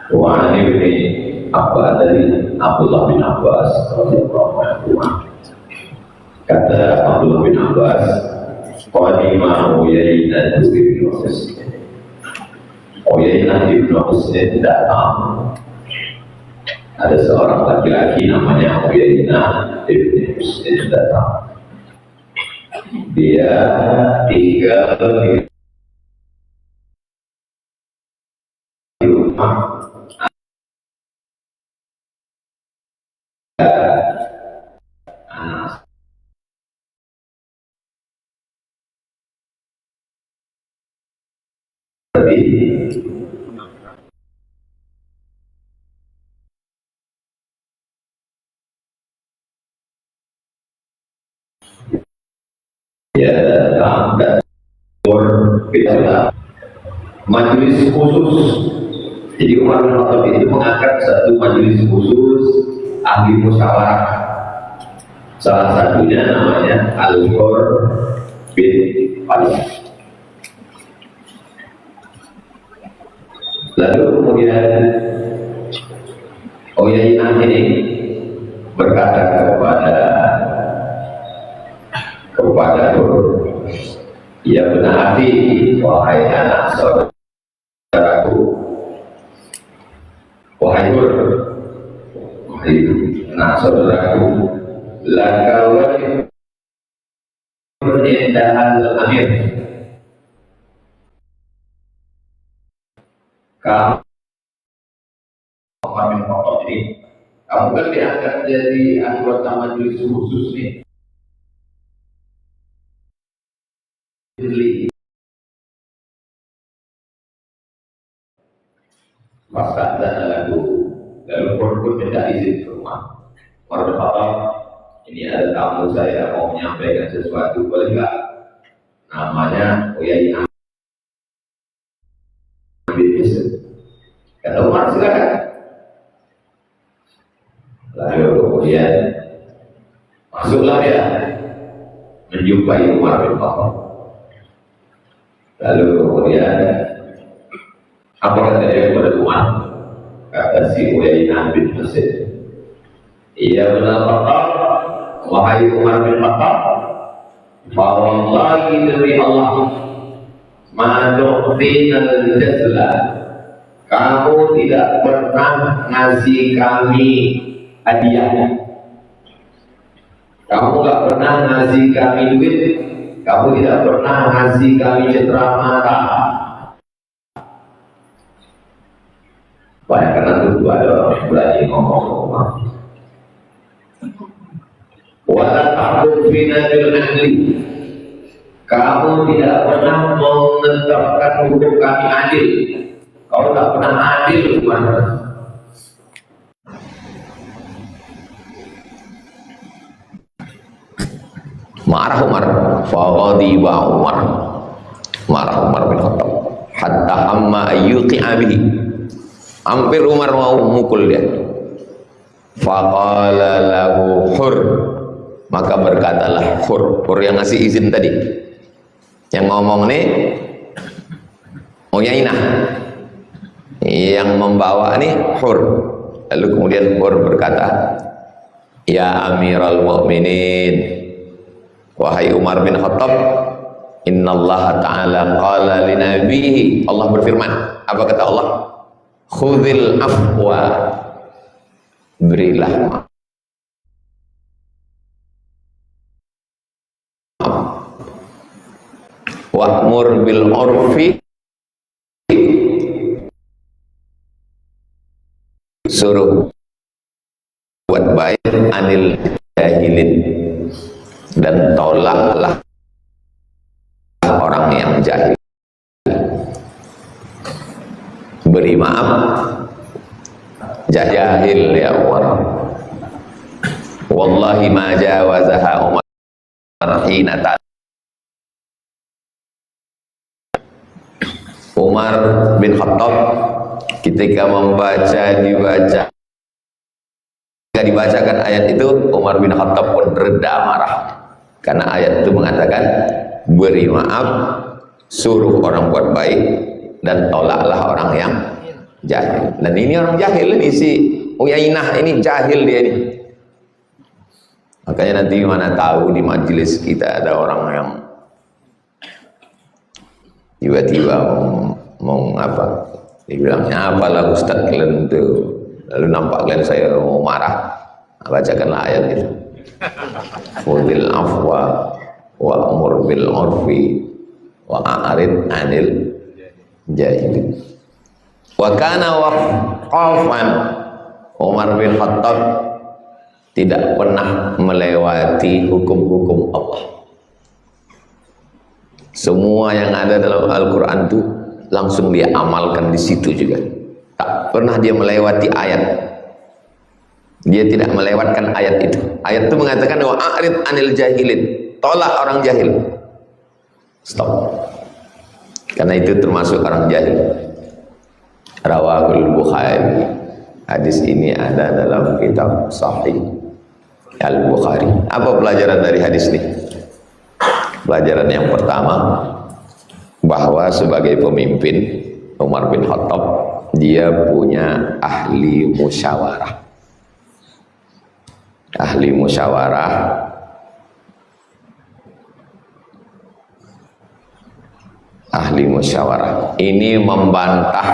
Wa ini apa dari Abdullah bin Abbas radhiyallahu anhu. Kata Abdullah bin Abbas, qadima Uyainah bin Husain. Uyainah bin Husain datang. Ada seorang laki-laki namanya Uyainah bin Husain datang. Dia tinggal di rumah anak ya datang dan berbicara majelis khusus. Jadi Umar bin Khattab itu mengangkat satu majelis khusus ahli musyawarah. Salah satunya namanya Al-Qur bin Walid. Lalu kemudian Uyainah ini berkata kepada Nur, ya benar hati, wahai anak saudaraku, wahai Nur, wahai anak saudaraku, laka wajib berindahan al-amir. Kamu Umar bin Khattab ini, kamu kan diangkat jadi anggota majelis khusus nih. Maka dan lalu pun minta izin ke rumah. Umar bin Khattab, ini ada tamu saya mau menyampaikan sesuatu, boleh nggak? Namanya Uyainah bin Husain. Kata Umar, silakan. Lalu kemudian masuklah dia menjumpai Umar bin Khattab. Lalu kemudian apa kata dia kepada Umar? Kata si Uyainah bin Husain, iya benar Khattab, wahai Umar bin Khattab, fawallahi demi Allah, ma nu'tinal jazla, kamu tidak pernah ngasih kami hadiah, kamu gak pernah ngasih kami duit, kamu tidak pernah ngasih kami cendera mata. Banyak karena itu ada orang berani ngomong-ngomong. Wala ta'bud fina bil adli, kamu tidak pernah menetapkan hukum kami adil. Kau tak pernah adil, Umar. Marah Umar, faghadiba Umar, marah Umar bin Khattab, hatta amma ayyuqi'a bihi, hampir Umar mau mukul dia. Faqala lahu Hur, maka berkatalah Hur yang ngasih izin tadi, yang ngomong nih Uyainah, yang membawa nih Hur. Lalu kemudian Hur berkata, ya Amirul Mukminin, wahai Umar bin Khattab, innallaha ta'ala qala li nabihi, Allah berfirman, apa kata Allah? Khudhil afwa, berilah maaf, wa'mur bil urfi, suruh buat baik, anil jahilin, dan tolaklah orang yang jahil. Beri maaf jahil ya Umar. Wallahi ma jawazaha Umar hina ta'ala. Umar bin Khattab ketika dibacakan ayat itu, Umar bin Khattab pun reda marah, karena ayat itu mengatakan beri maaf, suruh orang buat baik, dan tolaklah orang yang jahil. Dan ini orang jahil ini, si Uyainah ini jahil dia ini. Makanya nanti mana tahu di majelis kita ada orang yang tiba-tiba mau apa, dibilangnya apalah Ustaz kalian itu, lalu nampak kalian saya mau marah, bacakanlah ayat itu. Khudil afwa wa'mur bil urfi wa'arid anil jahilin. Wa kana waqafan, Umar bin Khattab tidak pernah melewati hukum-hukum Allah. Semua yang ada dalam Al-Quran itu langsung dia amalkan di situ juga. Tak pernah dia melewati ayat. Dia tidak melewatkan ayat itu. Ayat itu mengatakan wa'arid anil jahilin, tolak orang jahil. Stop. Karena itu termasuk orang jahil. Rawahul Bukhari. Hadis ini ada dalam kitab Sahih Al-Bukhari. Apa pelajaran dari hadis ini? Pelajaran yang pertama, bahwa sebagai pemimpin Umar bin Khattab dia punya ahli musyawarah. Ahli musyawarah ini membantah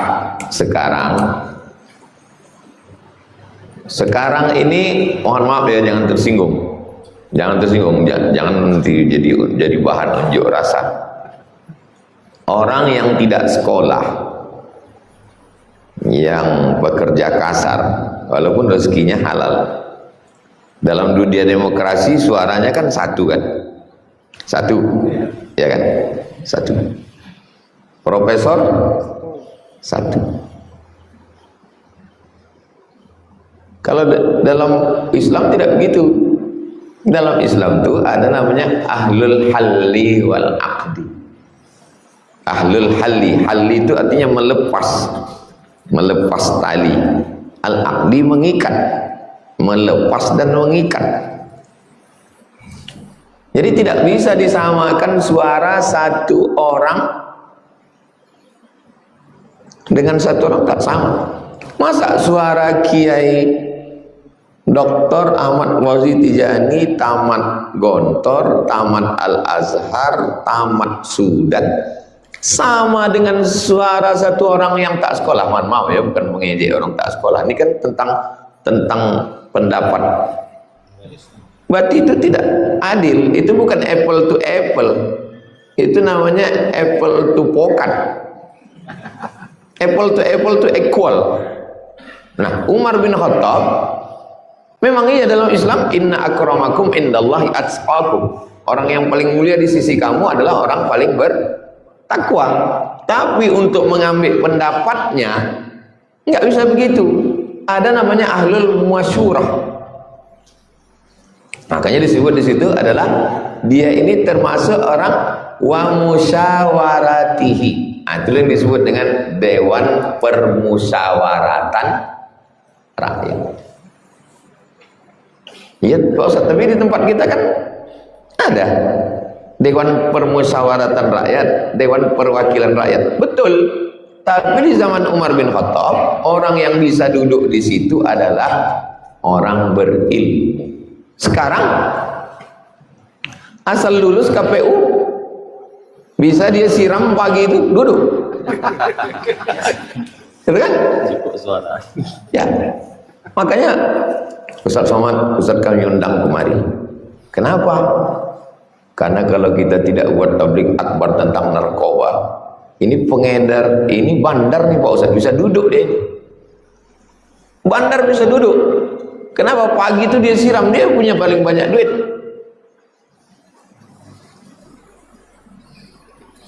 sekarang ini, mohon maaf ya, jangan tersinggung, jangan nanti jadi bahan unjuk rasa. Orang yang tidak sekolah, yang bekerja kasar, walaupun rezekinya halal, dalam dunia demokrasi suaranya kan satu kan, ya kan, satu. Profesor satu. Kalau dalam Islam tidak begitu. Dalam Islam itu ada namanya ahlul halli wal aqdi. Ahlul halli itu artinya melepas tali. Al aqdi mengikat, melepas dan mengikat. Jadi tidak bisa disamakan suara satu orang dengan satu orang, tak sama. Masa suara Kiai Dr. Ahmad Fauzi Tijani tamat Gontor, tamat Al-Azhar, tamat Sudan sama dengan suara satu orang yang tak sekolah? Mohon maaf ya, bukan mengejek orang tak sekolah. Ini kan tentang pendapat. Berarti itu tidak adil. Itu bukan apple to apple. Itu namanya apple to pokat. Apple to equal. Nah, Umar bin Khattab memang iya dalam Islam, inna akramakum indallahi atqakum. Orang yang paling mulia di sisi kamu adalah orang paling bertakwa. Tapi untuk mengambil pendapatnya nggak bisa begitu. Ada namanya ahlul masyurah. Makanya disebut di situ adalah dia ini termasuk orang wa musyawaratihi. Itu yang disebut dengan Dewan Permusyawaratan Rakyat. Iya Pak Ustaz, tapi di tempat kita kan ada Dewan Permusyawaratan Rakyat, Dewan Perwakilan Rakyat. Betul. Tapi di zaman Umar bin Khattab, orang yang bisa duduk di situ adalah orang berilmu. Sekarang asal lulus KPU bisa dia siram pagi itu duduk. Betul kan? Ya. Makanya Ustaz Somad, Ustaz kami undang kemari. Kenapa? Karena kalau kita tidak buat tabligh akbar tentang narkoba, ini pengedar, ini bandar nih Pak Ustaz, bisa duduk deh. Bandar bisa duduk. Kenapa? Pagi itu dia siram, dia punya paling banyak duit.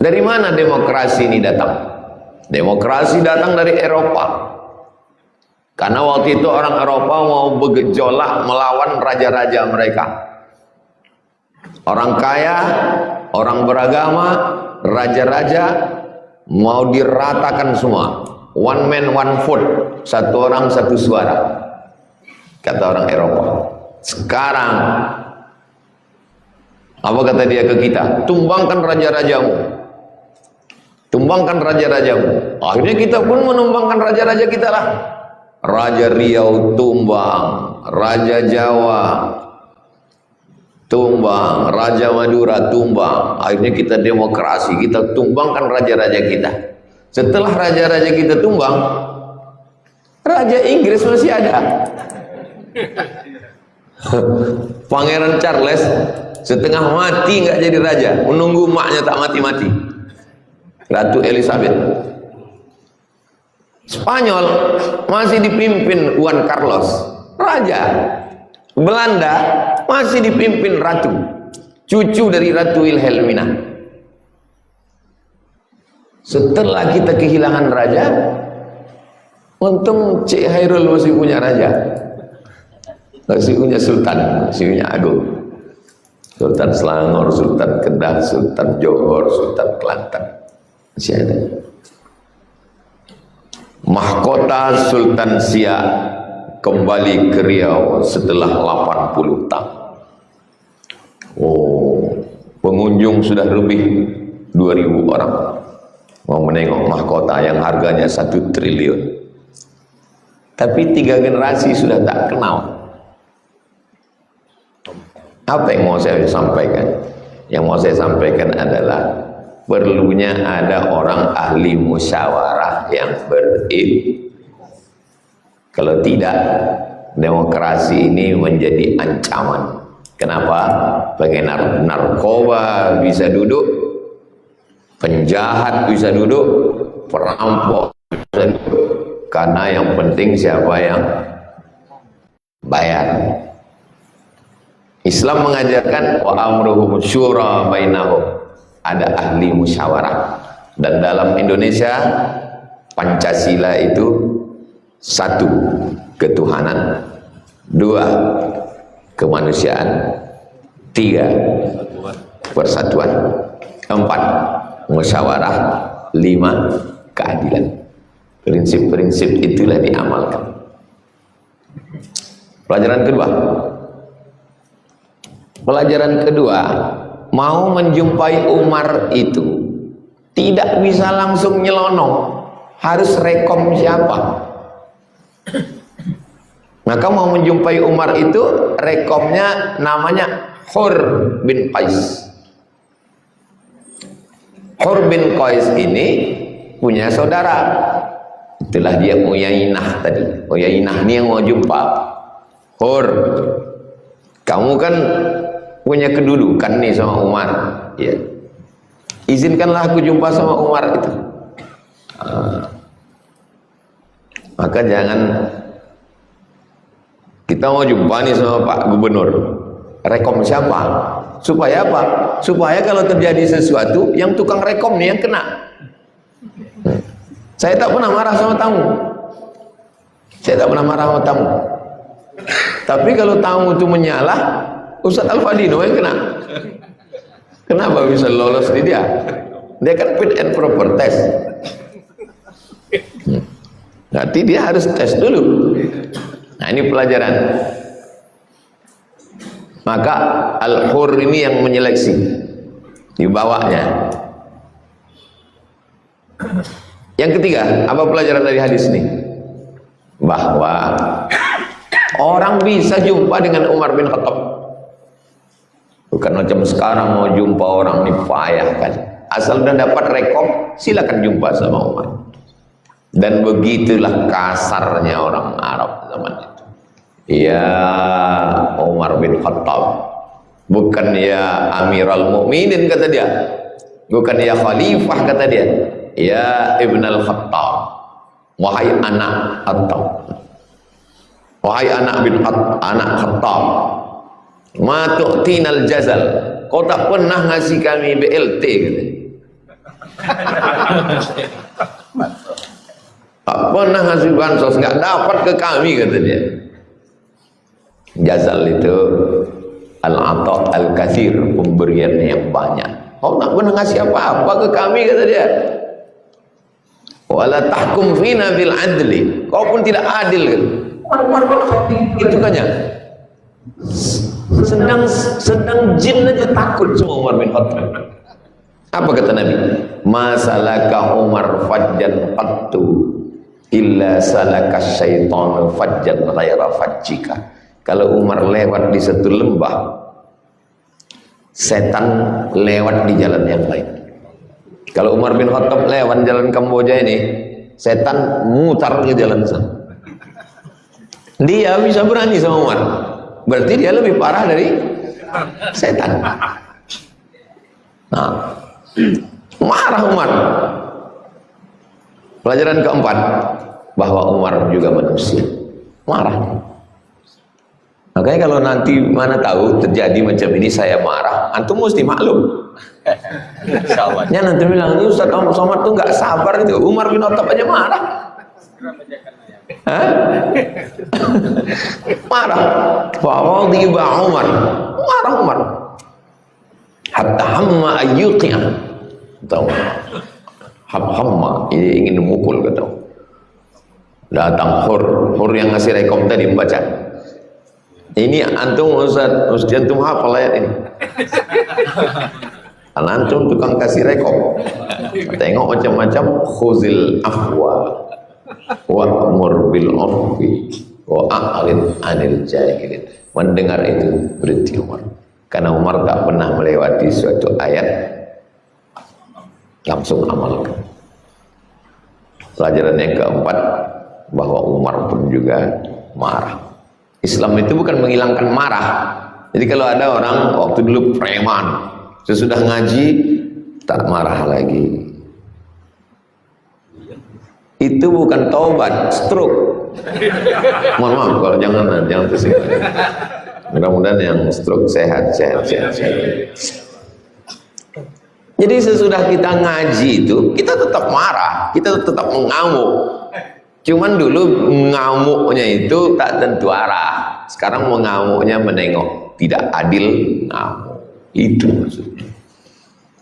Dari mana demokrasi ini datang? Demokrasi datang dari Eropa. Karena waktu itu orang Eropa mau bergejolak melawan raja-raja mereka. Orang kaya, orang beragama, raja-raja mau diratakan semua. One man, one vote. Satu orang, satu suara. Kata orang Eropa. Sekarang apa kata dia ke kita? Tumbangkan raja-rajamu. Tumbangkan raja-rajamu. Akhirnya kita pun menumbangkan raja-raja kita lah. Raja Riau tumbang, Raja Jawa tumbang, Raja Madura tumbang. Akhirnya kita demokrasi, kita tumbangkan raja-raja kita. Setelah raja-raja kita tumbang, Raja Inggris masih ada. Pangeran Charles setengah mati nggak jadi raja, menunggu maknya tak mati-mati. Ratu Elizabeth. Spanyol masih dipimpin Juan Carlos, raja. Belanda masih dipimpin ratu, cucu dari Ratu Wilhelmina. Setelah kita kehilangan raja, untung Cik Hairul masih punya raja, masih punya sultan, masih punya agung. Sultan Selangor, Sultan Kedah, Sultan Johor, Sultan Kelantan masih ada. Mahkota Sultan Siak kembali ke Riau setelah 80 tahun. Oh, pengunjung sudah lebih 2000 orang mau menengok mahkota yang harganya 1 triliun. Tapi 3 generasi sudah tak kenal. Apa yang mau saya sampaikan? Yang mau saya sampaikan adalah perlunya ada orang ahli musyawarah yang berilmu. Kalau tidak, demokrasi ini menjadi ancaman. Kenapa? Pengenar narkoba bisa duduk, penjahat bisa duduk, perampok bisa duduk. Karena yang penting siapa yang bayar. Islam mengajarkan wa amruhum syura bainahum. Ada ahli musyawarah. Dan dalam Indonesia Pancasila itu 1 ketuhanan, 2 kemanusiaan, 3 persatuan, 4 musyawarah, 5 keadilan. Prinsip-prinsip itulah diamalkan. Pelajaran kedua. Pelajaran kedua, mau menjumpai Umar itu tidak bisa langsung nyelonong, harus rekom siapa. Maka mau menjumpai Umar itu rekomnya namanya Hur bin Qais. Hur bin Qais ini punya saudara, itulah dia Uyainah tadi. Uyainah ini yang mau jumpa. Hur, kamu kan punya kedudukan nih sama Umar, ya. Izinkanlah aku jumpa sama Umar itu. Maka jangan, kita mau jumpa nih sama Pak Gubernur, rekom siapa? Supaya apa? Supaya kalau terjadi sesuatu, yang tukang rekom nih yang kena. Saya tak pernah marah sama tamu. Saya tak pernah marah sama tamu. Tapi kalau tamu itu menyalah, Ustadz Al-Fadino yang kena. Kenapa bisa lolos di dia? Dia kan fit and proper test. Berarti dia harus tes dulu. Nah, ini pelajaran. Maka Al-Hur ini yang menyeleksi, dibawanya. Yang ketiga, apa pelajaran dari hadis ini? Bahwa orang bisa jumpa dengan Umar bin Khattab. Bukan macam sekarang mau jumpa orang ini payah kan. Asal udah dapat rekom, silakan jumpa sama Umar. Dan begitulah kasarnya orang Arab zaman itu. Ya Umar bin Khattab, bukan ya Amirul Mukminin kata dia, bukan ya Khalifah kata dia, ya Ibn al-Khattab, wahai anak Khattab, wahai anak anak Khattab, ma tu'tinal jazal, kau tak pernah ngasih kami BLT katanya. Tak pernah ngasih bansos, nggak dapat ke kami kata dia. Jazal itu al-ata al-kathir, pemberian yang banyak. Kau tak pernah ngasih apa-apa ke kami kata dia. Wala tahkum fina bil adli, kau pun tidak adil kan. Itu kan ya. Sedang jin aja takut sama Umar bin Khattab. Apa kata Nabi? masalaka Umar fajjan qattu illa salaka syaitanu fajjan ghaira fajjika. Kalau Umar lewat di satu lembah, setan lewat di jalan yang lain. Kalau Umar bin Khattab lewat jalan Kamboja ini, setan mutar ke jalan sana. Dia bisa berani sama Umar, berarti dia lebih parah dari setan. Nah, marah Umar. Pelajaran keempat, bahwa Umar juga manusia, marah. Makanya kalau nanti mana tahu terjadi macam ini, saya marah, antum mesti maklum. Ya nanti bilang, ini Ustaz Somad tuh nggak sabar itu. Umar bin Khattab aja marah. Hah? Marah. Bahwa tiba Umar, marah Umar. Hatta hamma ayyuqiyah. Tahu? Hamma, ini ingin memukul kata. Datang Hur yang ngasih rekom tadi membaca. Ini antum Ustaz antum hafal ayat ini. Antum tukang kasih rekom. Tengok macam-macam, khuzil afwa wa amur bil urfi wa a'rid anil jahilin. Mendengar itu berhenti Umar. Karena Umar tak pernah melewati suatu ayat langsung amalkan. Pelajaran yang keempat, bahwa Umar pun juga marah. Islam itu bukan menghilangkan marah. Jadi kalau ada orang waktu dulu preman, sesudah ngaji tak marah lagi, itu bukan taubat, stroke. Mohon maaf kalau jangan tersinggung. Mudah-mudahan yang stroke sehat. Jadi sesudah kita ngaji itu, kita tetap marah, kita tetap mengamuk. Cuman dulu ngamuknya itu tak tentu arah. Sekarang mengamuknya menengok tidak adil, ngamuk. Itu maksudnya.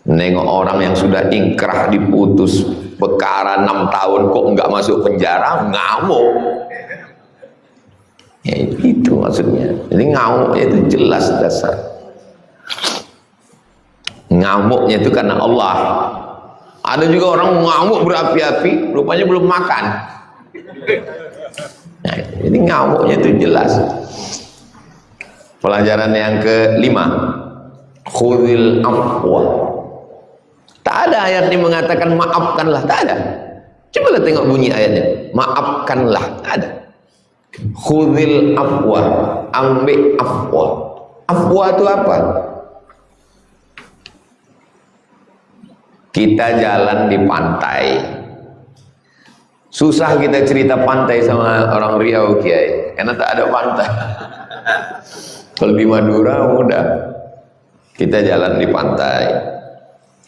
Menengok orang yang sudah ingkrah diputus perkara 6 tahun kok enggak masuk penjara, ngamuk. Ya itu maksudnya. Jadi ngamuknya itu jelas dasar. Ngamuknya itu karena Allah. Ada juga orang ngamuk berapi-api, rupanya belum makan. Nah, ini ngamuknya itu jelas. Pelajaran yang kelima, khudil afwa. Tak ada ayat yang mengatakan maafkanlah, tak ada. Coba tengok bunyi ayatnya, maafkanlah, tak ada. Khudil afwa, ambil afwa. Afwa itu apa? Kita jalan di pantai. Susah kita cerita pantai sama orang Riau, Kiai, karena tak ada pantai. Kalau di Madura mudah. Kita jalan di pantai.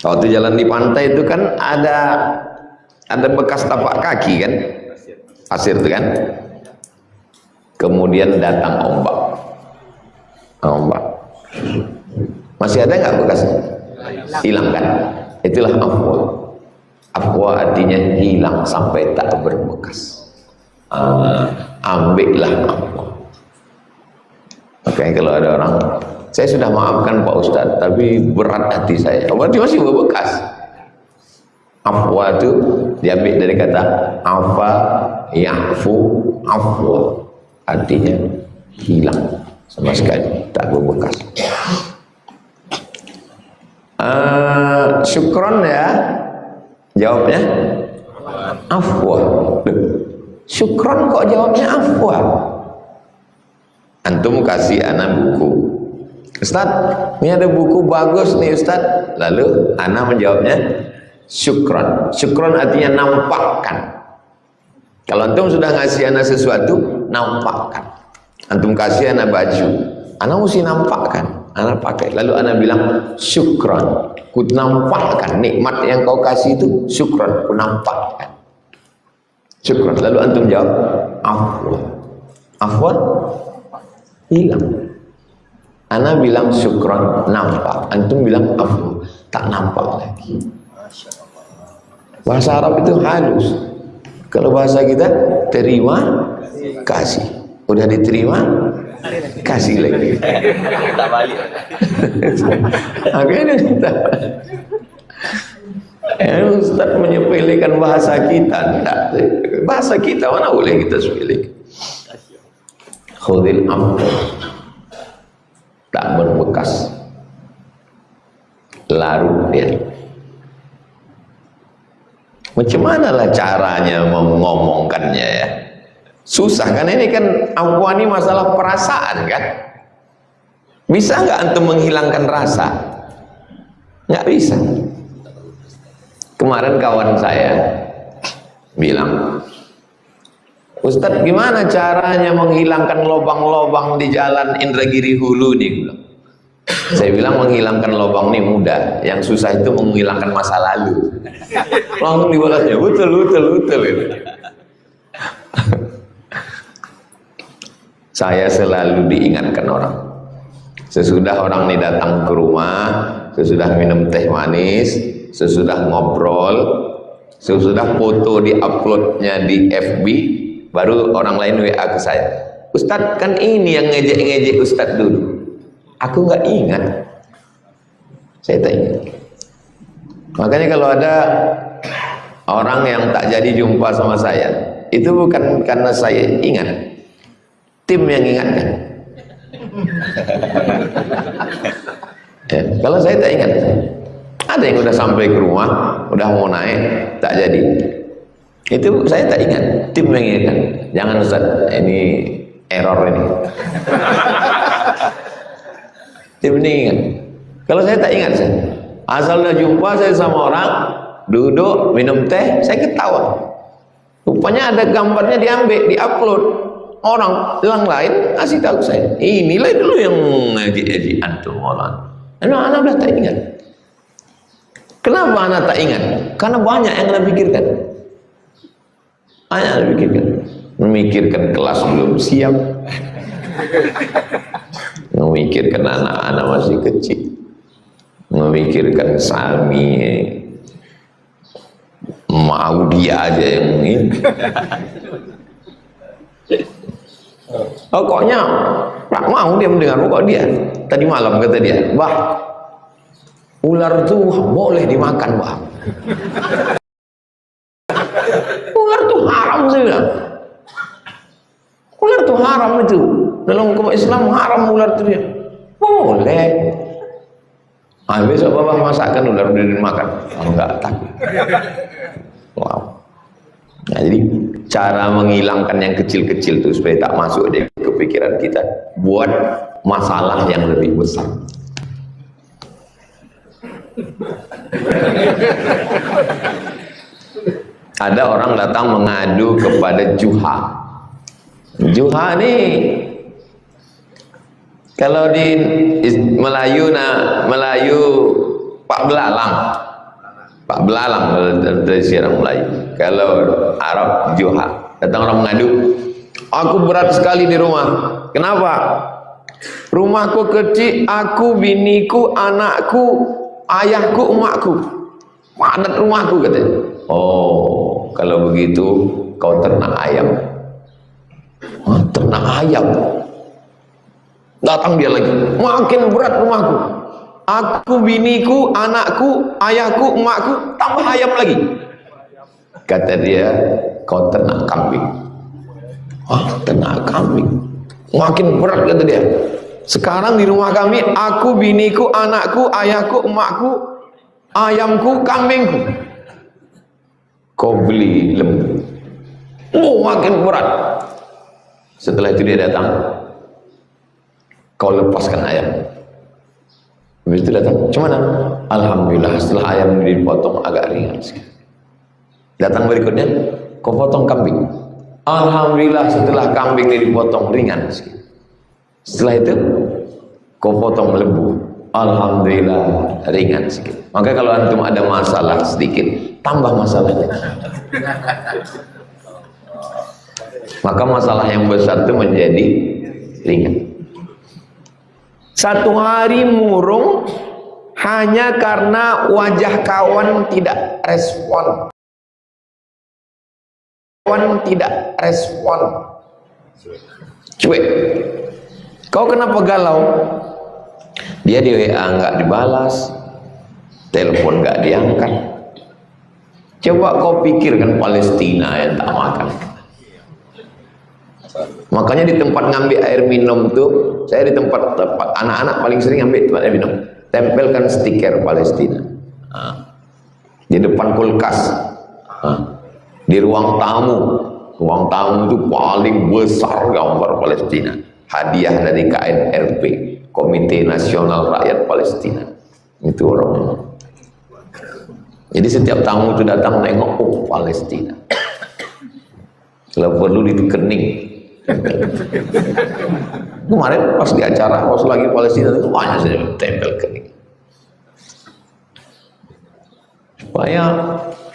Waktu jalan di pantai itu kan ada bekas tapak kaki kan, pasir itu kan. Kemudian datang ombak. Masih ada nggak bekasnya? Hilang kan? Itulah afwa. Afwa artinya hilang sampai tak berbekas. Ambillah afwa. Makanya kalau ada orang, saya sudah maafkan Pak Ustadz, tapi berat hati saya. Berarti masih berbekas. Afwa itu diambil dari kata afa ya'fu afwa. Artinya hilang sama sekali, tak berbekas. Syukron ya, jawabnya afwa. Syukron kok jawabnya afwa? Antum kasih anak buku, Ustaz, ini ada buku bagus nih Ustaz. Lalu anak menjawabnya syukron. Syukron artinya nampakkan. Kalau antum sudah ngasih anak sesuatu, nampakkan. Antum kasih anak baju, anak mesti nampakkan. Anak pakai, lalu anak bilang syukron, ku nampakkan nikmat yang kau kasih itu, syukron, ku nampakkan. Syukron, lalu antum jawab afwan. Afwan hilang. Anak bilang syukron, nampak. Antum bilang afwan, tak nampak lagi. Bahasa Arab itu halus. Kalau bahasa kita terima, kasih. Udah diterima, kasih lagi. Tak balik. Akhirnya kita. Ustaz menyepelekan bahasa kita. Tidak. Bahasa kita mana boleh kita sepelekan. Khudil amr, tak berbekas, larut dia. Macam manalah caranya mengomongkannya ya? Susah kan, ini kan afwan ini masalah perasaan kan. Bisa nggak antum menghilangkan rasa? Nggak bisa. Kemarin kawan saya bilang, Ustadz gimana caranya menghilangkan lobang-lobang di jalan Indragiri Hulu nih? Saya bilang menghilangkan lobang ini mudah, yang susah itu menghilangkan masa lalu. Langsung dibalasnya, betul. Saya selalu diingatkan orang. Sesudah orang ini datang ke rumah, sesudah minum teh manis, sesudah ngobrol, sesudah foto di-uploadnya di FB, baru orang lain WA ke saya. Ustadz kan ini yang ngejek-ngejek Ustadz dulu. Aku nggak ingat. Saya tak ingat. Makanya kalau ada orang yang tak jadi jumpa sama saya, itu bukan karena saya ingat, tim yang ingatkan. Ya, kalau saya tak ingat, ada yang udah sampai ke rumah, udah mau naik, tak jadi. Itu saya tak ingat, tim yang ingatkan. Jangan Ustaz, ini error ini. Tim ini ingat. Kalau saya tak ingat, saya asal udah jumpa saya sama orang, duduk minum teh, saya ketawa. Rupanya ada gambarnya diambil, diupload. Orang yang lain kasih tahu saya, inilah dulu yang ngejek-ngejek antum orang. Anak udah tak ingat. Kenapa anak tak ingat? Karena banyak yang anda pikirkan. Banyak yang pikirkan. Memikirkan kelas belum siap, memikirkan anak-anak masih kecil, memikirkan suami, mau dia aja yang ini. Pokoknya tak mau dia mendengar. Pokok dia tadi malam kata dia, bah, ular itu boleh dimakan, bah. Ular itu haram, saya bilang. Ular itu haram itu. Dalam hukum Islam haram ular itu dia. Boleh. Besok bapak masakkan ular dimakan. Enggak takut. Wow. Nah, jadi cara menghilangkan yang kecil-kecil itu supaya tak masuk di kepikiran kita, buat masalah yang lebih besar. Ada orang datang mengadu kepada Juha. Juha ini kalau di Melayu Pak Belalang. Pak Belalang dari orang Melayu. Kalau Arab Juha. Datang orang mengadu, aku berat sekali di rumah. Kenapa? Rumahku kecil, aku, biniku, anakku, ayahku, emakku. Padat rumahku katanya. Oh, kalau begitu kau ternak ayam. Oh, ternak ayam. Datang dia lagi, makin berat rumahku. Aku, biniku, anakku, ayahku, emakku, tambah ayam lagi. Kata dia, kau ternak kambing. Wah, ternak kambing. Makin berat kata dia. Sekarang di rumah kami, aku, biniku, anakku, ayahku, emakku, ayamku, kambingku. Kau beli lembu. Oh, makin berat. Setelah itu dia datang, kau lepaskan ayam. Habis itu datang, cuman alhamdulillah setelah ayam dipotong agak ringan sekali. Datang berikutnya, kau potong kambing. Alhamdulillah setelah kambing dipotong ringan sekali. Setelah itu, kau potong lembu. Alhamdulillah ringan sekali. Maka kalau antum ada masalah sedikit, tambah masalahnya. Maka masalah yang besar itu menjadi ringan. Satu hari murung hanya karena wajah kawan tidak respon. Kawan tidak respon. Cuek. Kau kenapa galau? Dia di WA nggak dibalas, telepon nggak diangkat, Coba kau pikirkan Palestina yang tak makan. Makanya di tempat ngambil air minum tuh, saya di tempat anak-anak paling sering ambil tempat air minum, tempelkan stiker Palestina. Di depan kulkas, di ruang tamu itu paling besar gambar Palestina, hadiah dari KNRP, Komite Nasional Rakyat Palestina. Itu orang. Jadi setiap tamu itu datang nengok, oh Palestina. Kalau perlu dikening. Kemarin pas di acara, pas lagi Palestina itu banyak saja tempel kening. Supaya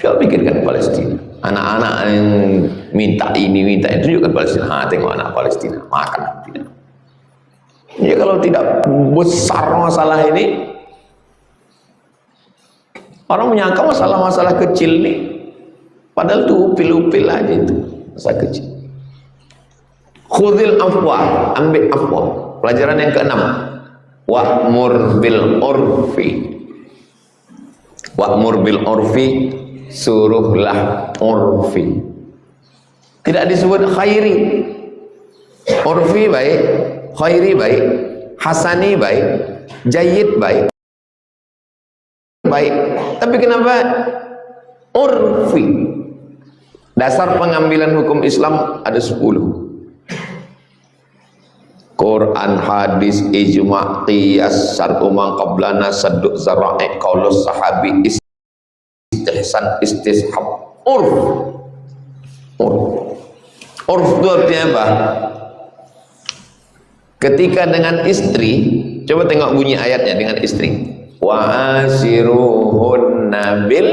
saya pikirkan Palestina. Anak-anak yang minta ini, minta itu juga Palestina. Tengok anak Palestina, makan. Tidak. Ya kalau tidak besar masalah ini, orang menyangka masalah-masalah kecil nih, padahal itu upil-upil aja itu, masalah kecil. Khudil afwa, ambil afwa. Pelajaran yang keenam, wa'mur bil urfi. Wa'mur bil urfi, suruhlah urfi. Tidak disebut khairi. Urfi baik, khairi baik, hasani baik, jayyid baik. Baik, tapi kenapa urfi? Dasar pengambilan hukum Islam ada 10. Quran, hadis, ijma', qiyas, syar'u man qablana, sadduk zara'i, qaulus sahabi, istihsan, istishab, urf. Urf itu artinya apa? Ketika dengan istri, coba tengok bunyi ayatnya dengan istri. Wa asiruhunna bil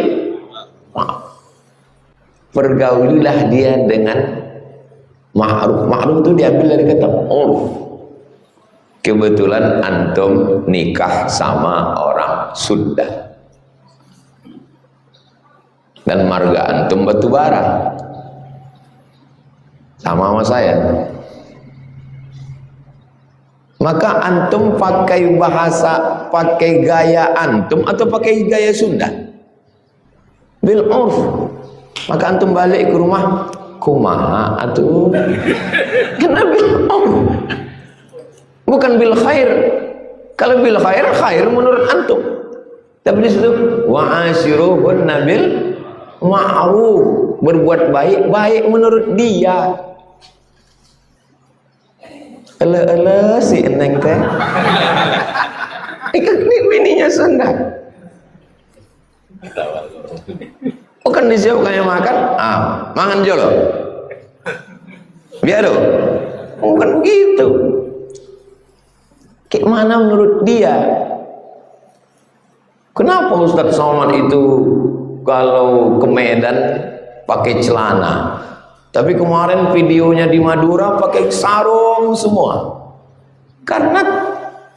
ma'ruf. Pergaulilah dia dengan ma'ruf. Ma'ruf itu diambil dari kata urf. Kebetulan antum nikah sama orang Sunda dan marga antum batu bara sama saya, maka antum pakai bahasa, pakai gaya antum atau pakai gaya Sunda bil urf, maka antum balik ke rumah kumaha atuh kena bil urf, bukan bil khair. Kalau bil khair, khair menurut antum, tapi di situ wa ashiruhunna bil ma'ruf, berbuat baik, baik menurut dia. Ele si eneng teh ikan bininya Sunda, bukan disiapkan yang makan, makan jolo biar dong, bukan begitu. Kayak mana menurut dia? Kenapa Ustadz Somad itu kalau ke Medan pakai celana, tapi kemarin videonya di Madura pakai sarung semua? Karena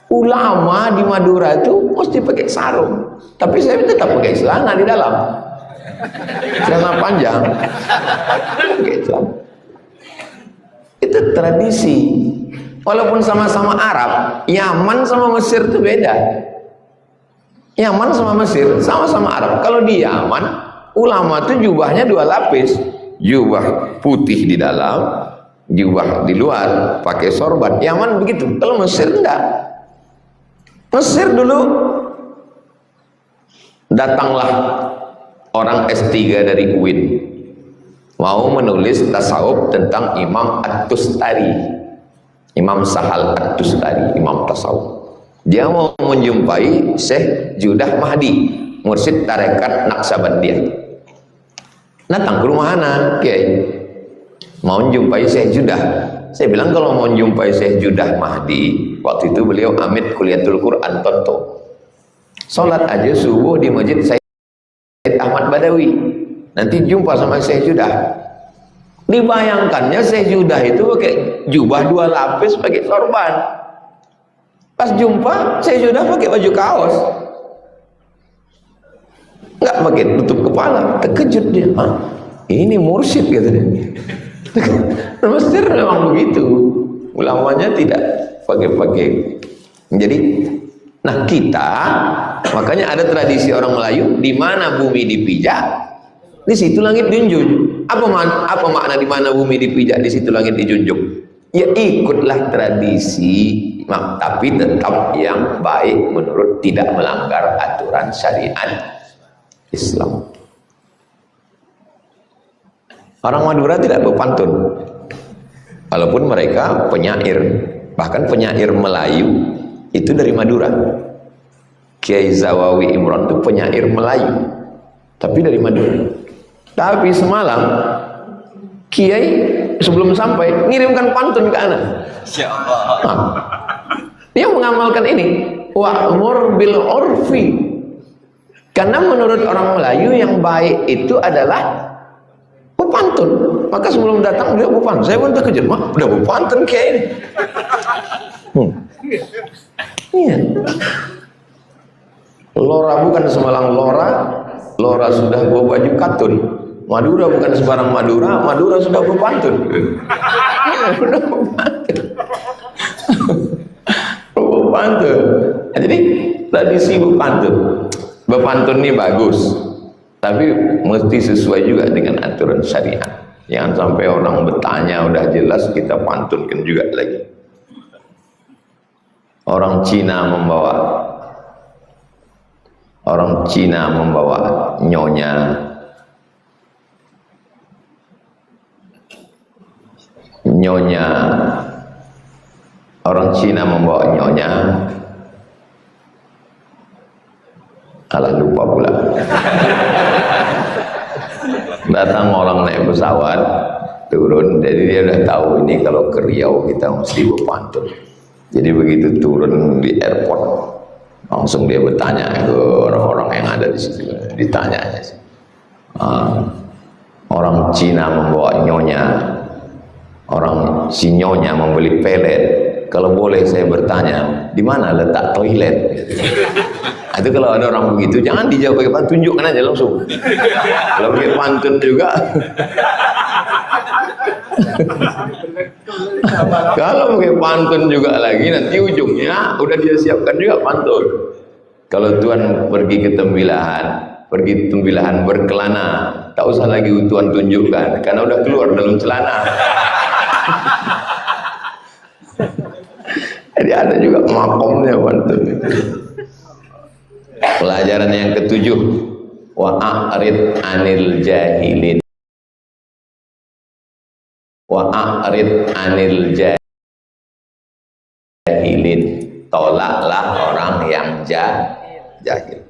ulama di Madura itu mesti pakai sarung, tapi saya tetap pakai celana di dalam, celana panjang. Gitu. Itu tradisi. Walaupun sama-sama Arab, Yaman sama Mesir itu beda. Yaman sama Mesir sama-sama Arab. Kalau di Yaman, ulama itu jubahnya 2 lapis, jubah putih di dalam, jubah di luar, pakai sorban. Yaman begitu. Kalau Mesir enggak. Mesir dulu datanglah orang S3 dari UIN, mau menulis tasawuf tentang Imam At-Tustari. Imam Sahal At-Tustari, Imam tasawuf. Dia mau menjumpai Syekh Judah Mahdi, mursyid tarekat Naqsabandiyah. Datang ke rumah anak Kiai, mau menjumpai Syekh Judah. Saya bilang kalau mau menjumpai Syekh Judah Mahdi, waktu itu beliau amit kuliatul Quran Tonto. Sholat aja subuh di masjid Said Ahmad Badawi, nanti jumpa sama Syekh Judah. Dibayangkannya Syekh Judah itu pakai jubah 2 lapis, pakai sorban. Pas jumpa Syekh Judah pakai baju kaos, nggak pakai tutup kepala. Terkejut dia, ini mursyid gitu dia. Mesir memang begitu, ulamanya tidak pakai. Jadi, nah kita makanya ada tradisi orang Melayu, di mana bumi dipijak Di situ langit dijunjung. Apa makna di mana bumi dipijak, di situ langit dijunjung? Ya ikutlah tradisi, tapi tetap yang baik menurut tidak melanggar aturan syariat Islam. Orang Madura tidak berpantun, walaupun mereka penyair, bahkan penyair Melayu itu dari Madura. Kiai Zawawi Imron itu penyair Melayu, tapi dari Madura. Tapi semalam Kiai sebelum sampai ngirimkan pantun ke anak. Dia mengamalkan ini, wa'mur bil urfi. Karena menurut orang Melayu yang baik itu adalah pantun. Maka sebelum datang dia berpantun. Saya pun terkejut, mak udah berpantun kayak ini. Iya. Lora bukan semalang lora, lora sudah bawa baju katun. Madura bukan sembarang Madura, Madura sudah berpantun. Iya, sudah berpantun. Berpantun. Jadi tradisi berpantun ini bagus, tapi mesti sesuai juga dengan aturan syariat. Jangan sampai orang bertanya udah jelas kita pantunkan juga lagi. Orang Cina membawa nyonya orang Cina membawa nyonya, alah lupa pula. Datang orang naik pesawat, turun, jadi dia udah tahu ini kalau ke Riau kita mesti berpantun. Jadi begitu turun di airport, langsung dia bertanya ke orang-orang yang ada di situ, ditanyanya. Orang Cina membawa nyonya, orang si nyonya membeli pelet. Kalau boleh saya bertanya, di mana letak toilet? Itu kalau ada orang begitu, jangan dijawab pakai pantun, tunjukkan aja langsung. Kalau pakai pantun juga. Kalau pakai pantun juga lagi, nanti ujungnya udah dia siapkan juga pantun. Kalau Tuhan pergi ke tembilahan berkelana, tak usah lagi Tuhan tunjukkan, karena udah keluar dalam celana. Jadi ada juga makomnya pantun itu. Pelajaran yang ketujuh, wa'arid anil jahilin. Wa'arid anil jahilin. Tolaklah orang yang jahil.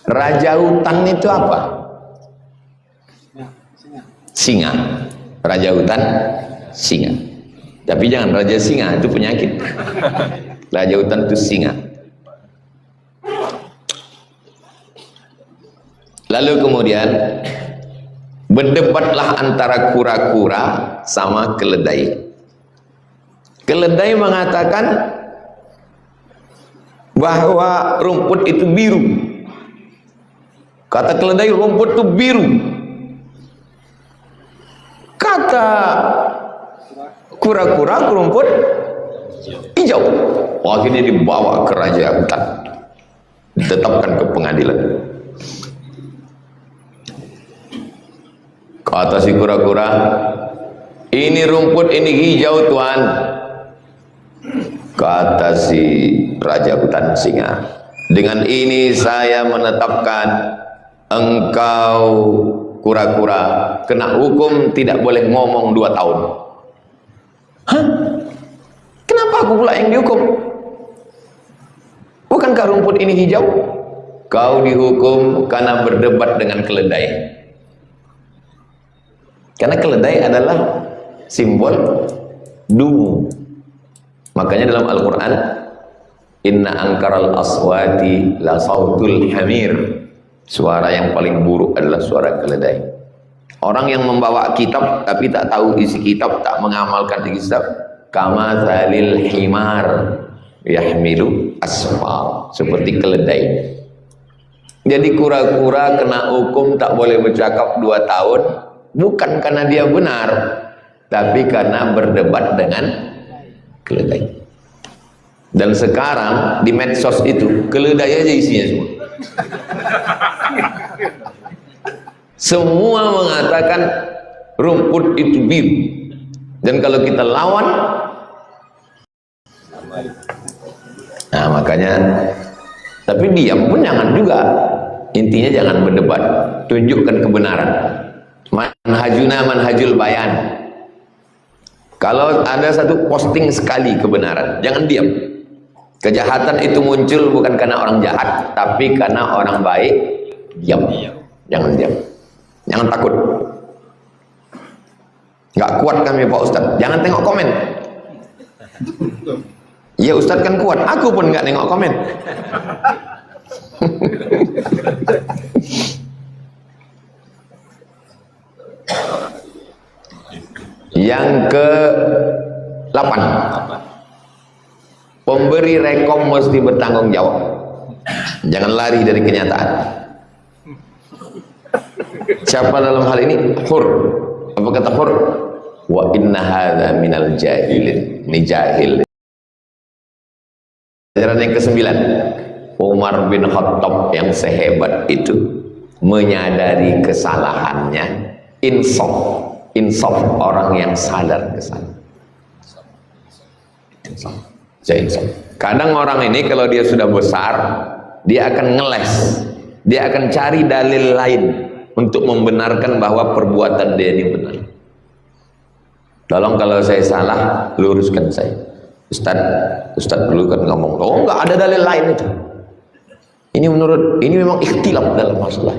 Raja hutan itu apa? Singa. Raja hutan singa. Tapi jangan raja singa, itu penyakit. Raja hutan itu singa. Lalu kemudian berdebatlah antara kura-kura sama keledai. Keledai mengatakan bahwa rumput itu biru. Kata keledai, rumput itu biru. Kata kura-kura, rumput hijau. Akhirnya dibawa ke raja hutan, ditetapkan ke pengadilan. Kata si kura-kura, ini rumput, ini hijau tuan. Kata si raja hutan singa, dengan ini saya menetapkan engkau kura-kura kena hukum tidak boleh ngomong 2 tahun. Hah? Kenapa aku pula yang dihukum? Bukankah rumput ini hijau? Kau dihukum karena berdebat dengan keledai. Karena keledai adalah simbol dungu. Makanya dalam Al-Quran, inna angkaral aswati la sautul hamir. Suara yang paling buruk adalah suara keledai. Orang yang membawa kitab tapi tak tahu isi kitab, tak mengamalkan isi kitab, kama zalil himar yahmilu asfal, seperti keledai. Jadi kura-kura kena hukum tak boleh bercakap 2 tahun, bukan karena dia benar, tapi karena berdebat dengan keledai. Dan sekarang di medsos itu keledai aja isinya semua. Semua mengatakan rumput itu biru. Dan kalau kita lawan, nah makanya, tapi diam pun jangan juga. Intinya jangan berdebat, tunjukkan kebenaran. Manhajuna manhajul bayan. Kalau ada satu posting sekali kebenaran, jangan diam. Kejahatan itu muncul bukan karena orang jahat, tapi karena orang baik. Diam. Jangan diam. Jangan takut. Nggak kuat kami Pak Ustadz. Jangan tengok komen. Ya Ustadz kan kuat. Aku pun nggak nengok komen. Yang ke-8, pemberi rekom mesti bertanggung jawab. Jangan lari dari kenyataan. Siapa dalam hal ini? Hur. Apa kata Hur? Wa inna hadza minal jahilin. Ini jahil. Ajaran yang ke-9, Umar bin Khattab yang sehebat itu menyadari kesalahannya, insaf orang yang sadar kesalahan. Kadang orang ini kalau dia sudah besar, dia akan ngeles, dia akan cari dalil lain untuk membenarkan bahwa perbuatan dia ini benar. Tolong kalau saya salah, luruskan saya. Ustadz dulu kan ngomong, oh enggak ada dalil lain itu. Ini memang ikhtilaf dalam masalah.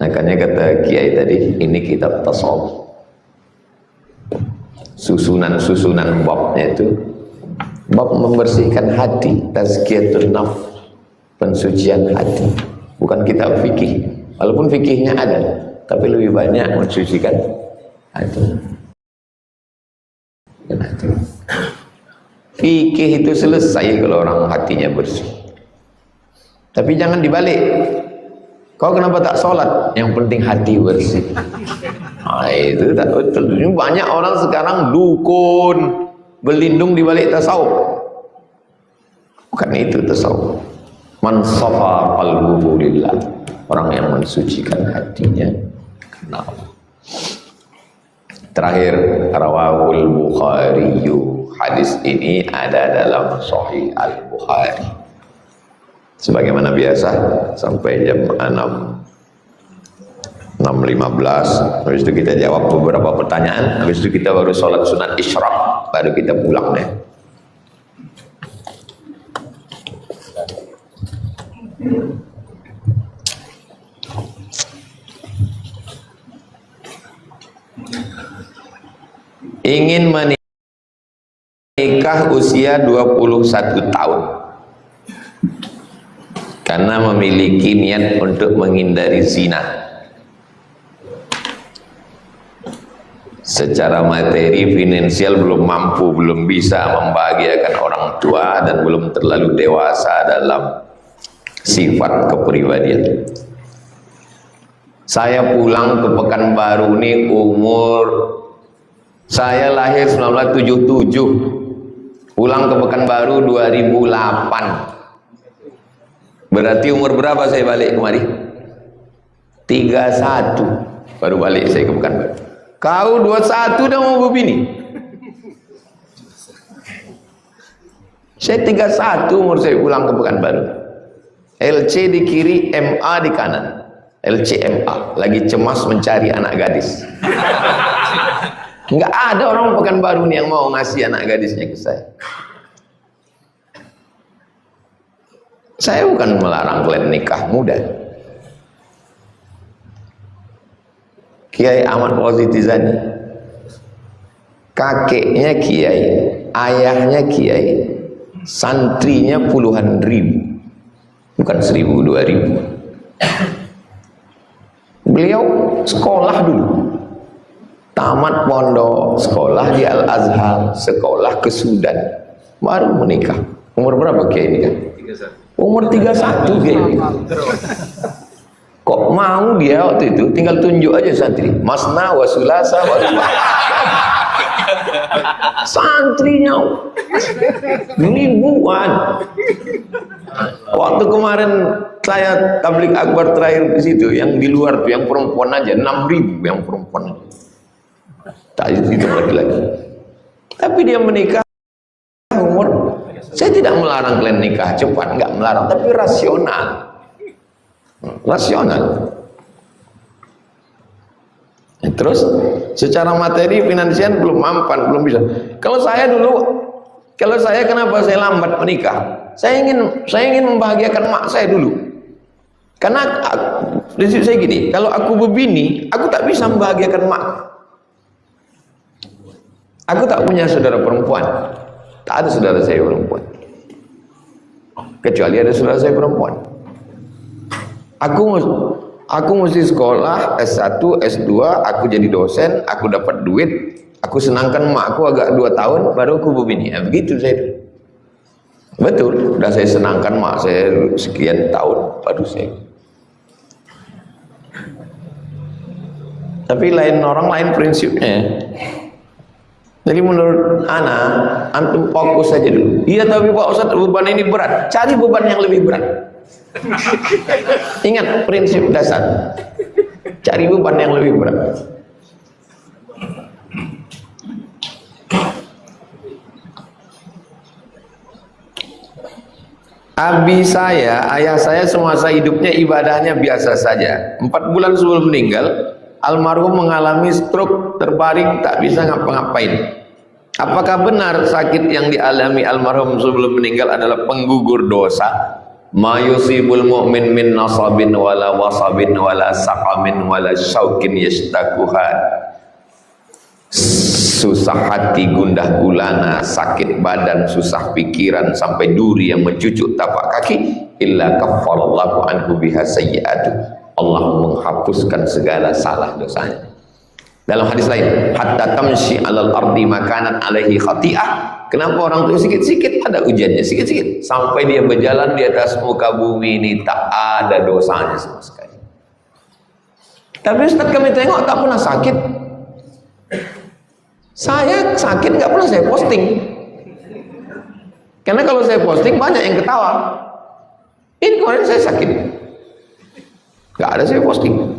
Makanya kata Kiai tadi, ini kitab tasawuf. Susunan babnya itu bab membersihkan hati, tazkiyatun nafs, pensucian hati. Bukan kitab fikih. Walaupun fikihnya ada, tapi lebih banyak mensucikan hati. Fikih itu selesai kalau orang hatinya bersih. Tapi jangan dibalik. Kau kenapa tak sholat? Yang penting hati bersih. Nah, itu tak betul. Banyak orang sekarang dukun, berlindung di balik tasawuf. Bukan itu tasawuf. Man safa qalbuhu lillah. Orang yang mensucikan hatinya karena Allah. Terakhir, rawahul Bukhari. Hadis ini ada dalam Sahih Al-Bukhari. Sebagaimana biasa sampai jam 6.15. Habis itu kita jawab beberapa pertanyaan. Habis itu kita baru sholat sunat isyraq, baru kita pulang deh. Ingin menikah usia 21 tahun karena memiliki niat untuk menghindari zina. Secara materi finansial belum mampu, belum bisa membahagiakan orang tua dan belum terlalu dewasa dalam sifat kepribadian. Saya pulang ke Pekanbaru ini saya lahir 1977, pulang ke Pekanbaru 2008. Berarti umur berapa saya balik kemari? 31 baru balik saya ke Pekanbaru. Kau 21 dah mau berbini. Saya 31 umur saya pulang ke Pekanbaru. LC di kiri, MA di kanan. LCMA, lagi cemas mencari anak gadis. Enggak ada orang Pekanbaru nih yang mau ngasih anak gadisnya ke saya. Saya bukan melarang kalian nikah muda. Kiai Ahmad Fauzi Tizani, kakeknya kiai, ayahnya kiai, santrinya puluhan ribu, bukan 1000, 2000. Beliau sekolah dulu, tamat pondok, sekolah di Al-Azhar, sekolah ke Sudan, baru menikah. Umur berapa kiai nikah? Umur 31 kiai nikah. Kok mau dia waktu itu? Tinggal tunjuk aja santri, masna wa sulasa wa ruba'. Santrinya ribuan. Waktu kemarin Saya tablik akbar terakhir di situ, yang di luar tuh, yang perempuan aja 6.000 yang perempuan. Tak itu lagi. Tapi dia menikah umur. Saya tidak melarang kalian nikah cepat, nggak melarang, tapi rasional. Rasional. Terus secara materi finansial belum mampan, belum bisa. Kalau saya kenapa saya lambat menikah? Saya ingin membahagiakan mak saya dulu. Karena prinsip saya gini, kalau aku berbini, aku tak bisa membahagiakan mak. Aku tak punya saudara perempuan. Tak ada saudara saya perempuan. Kecuali ada saudara saya perempuan. Aku mesti sekolah S1, S2, aku jadi dosen, aku dapat duit, aku senangkan makku agak 2 tahun, baru aku berbini. Begitu saya. Betul, udah saya senangkan mak saya sekian tahun, baru saya. Tapi orang lain prinsipnya. Jadi menurut ana, antum fokus saja dulu. Iya tapi Pak Ustadz, beban ini berat. Cari beban yang lebih berat. Ingat prinsip dasar. Cari beban yang lebih berat. Ayah saya semasa hidupnya ibadahnya biasa saja. 4 bulan sebelum meninggal, almarhum mengalami stroke, terbaring, tak bisa ngapa-ngapain. Apakah benar sakit yang dialami almarhum sebelum meninggal adalah penggugur dosa? Ma yusibul mu'min min nasabin wala wasabin wala saqamin wala syaukin yastakuhan. Susah hati, gundah gulana, sakit badan, susah pikiran, sampai duri yang mencucuk tapak kaki, illa kaffarallahu anhu biha sayyi'atu. Allah menghapuskan segala salah dosanya. Dalam hadis lain, hatta tamshi 'alal ardi makanan 'alaihi khati'ah. Kenapa orang itu sikit-sikit ada ujiannya, sikit-sikit, sampai dia berjalan di atas muka bumi ini tak ada dosanya sama sekali. Tapi Ustaz, kami tengok tak pernah sakit. Saya sakit nggak pernah saya posting. Karena kalau saya posting banyak yang ketawa. Ini kemarin saya sakit. Nggak ada saya posting.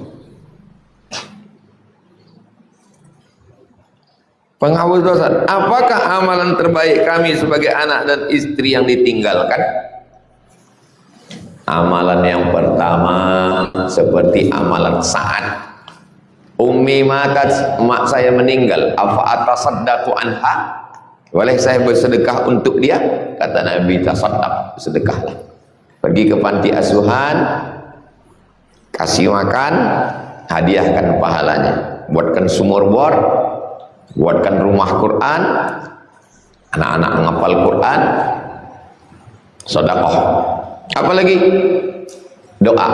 Penghapus dosa. Apakah amalan terbaik kami sebagai anak dan istri yang ditinggalkan? Amalan yang pertama seperti amalan Sa'ad. Ummi matat, mak saya meninggal. Afa atasaddaqu anha? Boleh saya bersedekah untuk dia? Kata Nabi, tasaddaq, sedekahlah. Pergi ke panti asuhan, kasih makan, hadiahkan pahalanya. Buatkan sumur bor, buatkan rumah Quran, anak-anak menghafal Quran, sedekah. Apalagi doa.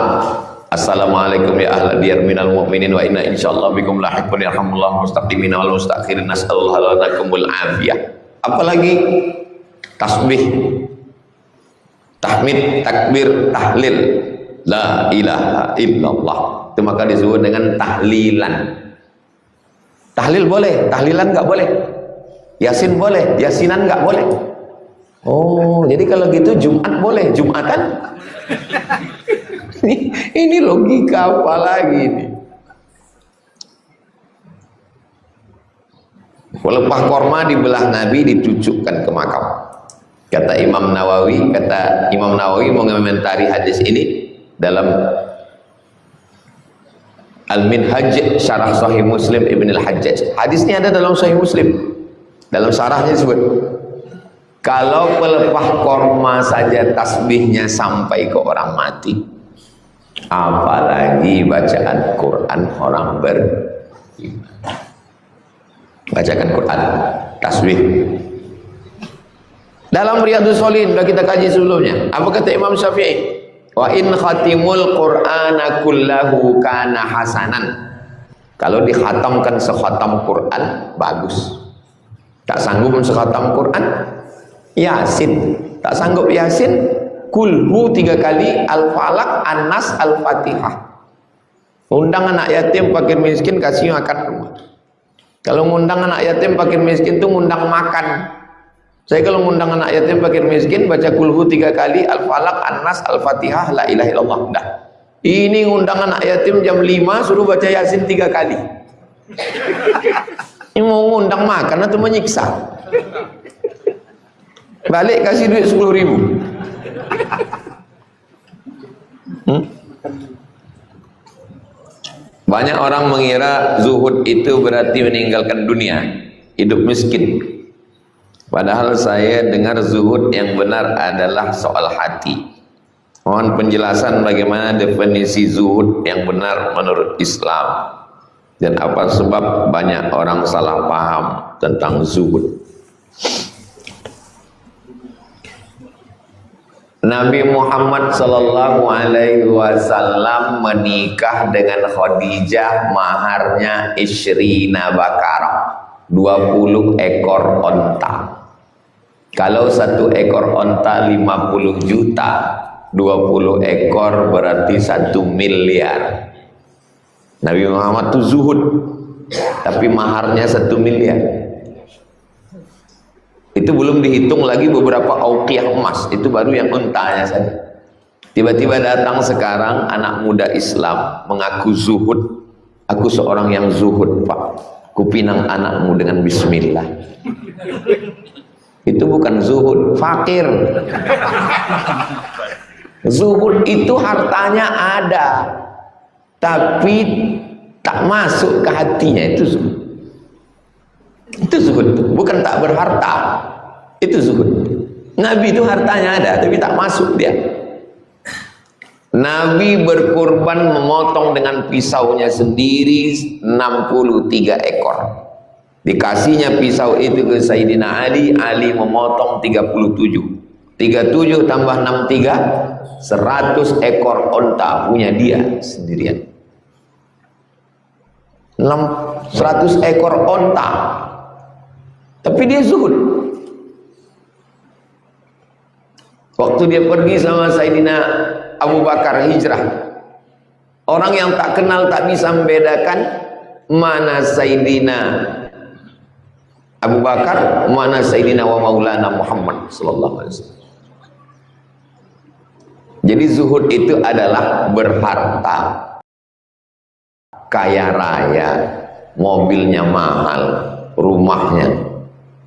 Assalamualaikum ya ahla diyar minal mu'minin wa inna insyaallah bikum lahiqun yarhamullahu mustaqimina wal mustakhirin nas'alullah lakumul afiyah. Apalagi tasbih, tahmid, takbir, tahlil, la ilaha illallah. Itu maka disebut dengan tahlilan. Tahlil boleh, tahlilan enggak boleh. Yasin boleh, yasinan enggak boleh. Oh, jadi kalau gitu Jumat boleh, Jumatan? Ini logika apa lagi ini? Pelepah korma dibelah Nabi, ditucukkan ke makam. Kata Imam Nawawi mengomentari hadis ini dalam Al-Minhaj Syarah Sahih Muslim Ibn Al-Hajjaj. Hadisnya ada dalam Sahih Muslim. Dalam syarahnya disebut, kalau pelepah korma saja tasbihnya sampai ke orang mati, apalagi bacaan Quran orang beriman. Bacakan Quran, tasbih. Dalam Riyadhus Shalihin sudah kita kaji sebelumnya. Apa kata Imam Syafi'i? Wa in khatimul Qur'ana kullahu kana hasanan. Kalau dikhatamkan sekhatam Quran bagus. Tak sanggup sekhatam Quran, Yasin. Tak sanggup Yasin, Kulhu 3 kali, Al-Falaq, An-Nas, Al-Fatihah. Undang anak yatim fakir miskin, kasih makan rumah. Kalau ngundang anak yatim fakir miskin itu ngundang makan. Saya kalau ngundang anak yatim fakir miskin baca kulhu 3 kali, Al-Falaq, An-Nas, Al-Fatihah, La ilaha illallah. Dah. Ini ngundang anak yatim jam 5 suruh baca Yasin 3 kali. Ini mau ngundang makan atau menyiksa? Balik kasih duit 10.000. Banyak orang mengira zuhud itu berarti meninggalkan dunia, hidup miskin. Padahal saya dengar zuhud yang benar adalah soal hati. Mohon penjelasan bagaimana definisi zuhud yang benar menurut Islam, dan apa sebab banyak orang salah paham tentang zuhud. Nabi Muhammad sallallahu alaihi wasallam menikah dengan Khadijah, maharnya isyrina bakarah, 20 ekor onta. Kalau 1 ekor onta 50 juta, 20 ekor berarti 1 miliar. Nabi Muhammad itu zuhud, tapi maharnya 1 miliar. Itu belum dihitung lagi beberapa auqiyah emas, itu baru yang untanya saja. Tiba-tiba datang sekarang anak muda Islam mengaku zuhud. Aku seorang yang zuhud, Pak. Kupinang anakmu dengan bismillah. Itu bukan zuhud, fakir. Zuhud itu hartanya ada, tapi tak masuk ke hatinya, itu zuhud. Itu zuhud, bukan tak berharta. Itu zuhud. Nabi itu hartanya ada, tapi tak masuk dia. Nabi berkurban memotong dengan pisaunya sendiri 63 ekor. Dikasihnya pisau itu ke Sayyidina Ali, Ali memotong 37. 37 tambah 63, 100 ekor onta punya dia sendirian. 100 ekor onta. Tapi dia zuhud. Waktu dia pergi sama Sayyidina Abu Bakar hijrah, orang yang tak kenal tak bisa membedakan mana Sayyidina Abu Bakar, mana Sayyidina wa Maulana Muhammad sallallahu alaihi wasallam. Jadi zuhud itu adalah berharta, kaya raya, mobilnya mahal, rumahnya,